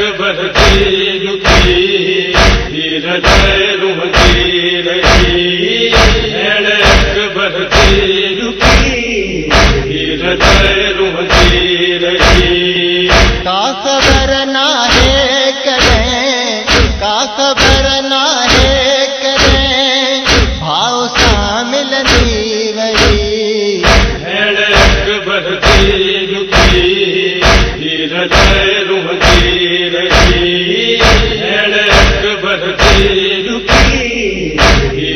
अकबर की दुखी हृदय रुमती रही। अकबर की दुखी हृदय रुमती रही। का खबर ना है करें, का खबर ना है करें, भाव शामिल नहीं वही। अकबर की दुखी हृदय रुमती रही। अकबर की दुखी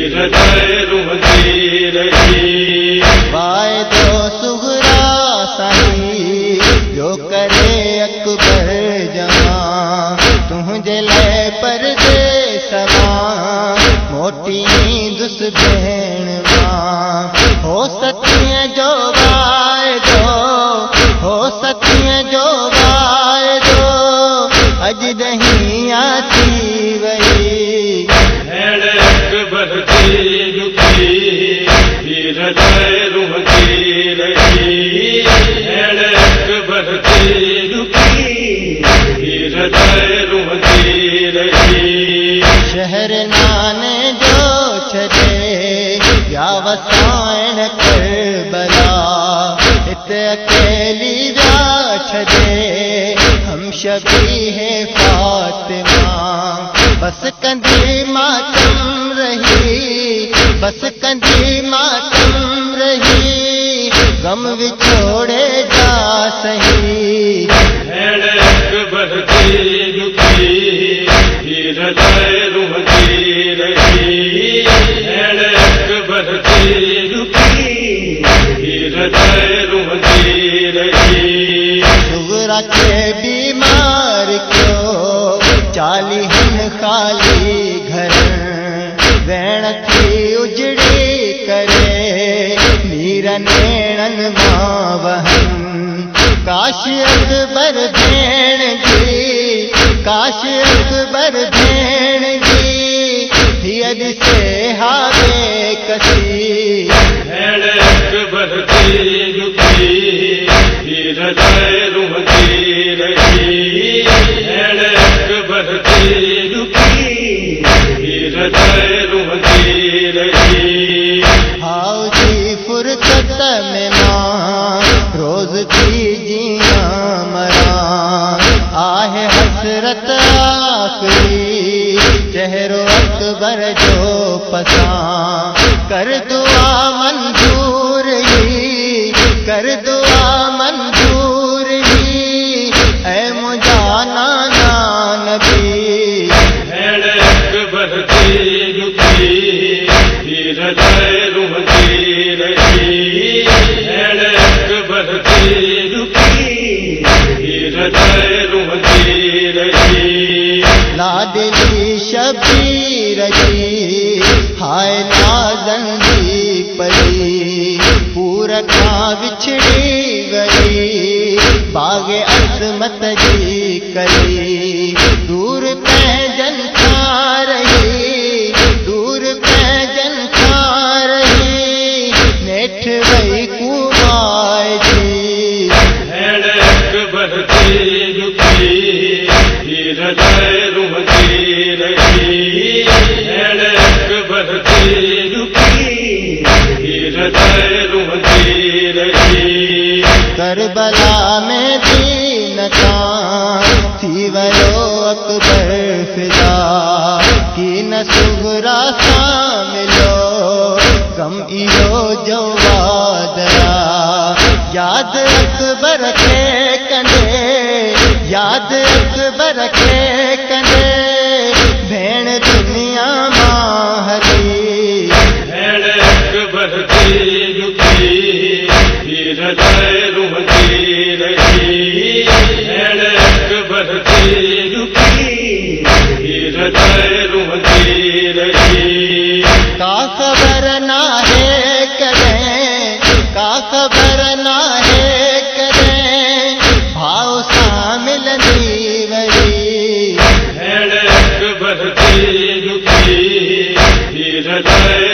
हृदय रुमती रही। वायदो सुगरा सही जो करे अकबर जमा, तुझे ले परदेस मां मोटी दुस भेण मां। हो सतिय जो वायदो, हो सतिय जो वायदो, अज नहीं आती वही। अकबर की दुखी हृदय रुमती रही। अकबर की दुखी हृदय रुमती रही। शहर नाने जो छे या वसाइण करबला, इत अकेली व्या छे हम शबीह फातिमा। बस कंधी मातम रही, बस कंधी मातम रही, गम विछोड़े जा सही। अकबर की दुखी हृदय रुमती रही। अकबर की दुखी हृदय रुमती रही। सुगरा के बीमार क्यों चाली हन खाली घर, वैण की उजड़ी करे मीरा नैणन मां वहन। काश अकबर भेण जी, काश अकबर भेण जी, हियद से हावे कसी। अकबर की दुखी हृदय रुमती रही। अकबर की दुखी हृदय रुमती रही। हाउजी फुरसत में मां रोज थी जिया मरा, आहे हसरत आखरी चेहरो अकबर जो पसा। कर दुआ मंजूर ही, कर दुआ मंजूर ही, ऐ मुझा नाना नबी। अकबर की दुखी हृदय रुमती रही। अकबर की दुखी हृदय रुमती रही। लाडली शबीर जी हाय नाज़ंदी पली, पूरखा विछड़ी गई बागे अज़मत जी कली। दूर पैजन खा रही, दूर पैजन खा रही, नेठ वही कुमार जी। अकबर की दुखी हृदय रुमती रही। अकबर की दुखी हृदय रुमती रही। करबला में दीन का थी वयो अकबर फिदा, की न सुगरा सा मिलो गम इहो जो वादया। याद अकबर के कंदे, याद अकबर के कंदे, भेण दुनिया मां हली। अकबर की दुखी हृदय रुमती रही। अकबर की दुखी हृदय रुमती रही। का खबर ना है करें, का खबर ना है करें, भाव शामिल नहीं वही। अकबर की दुखी हृदय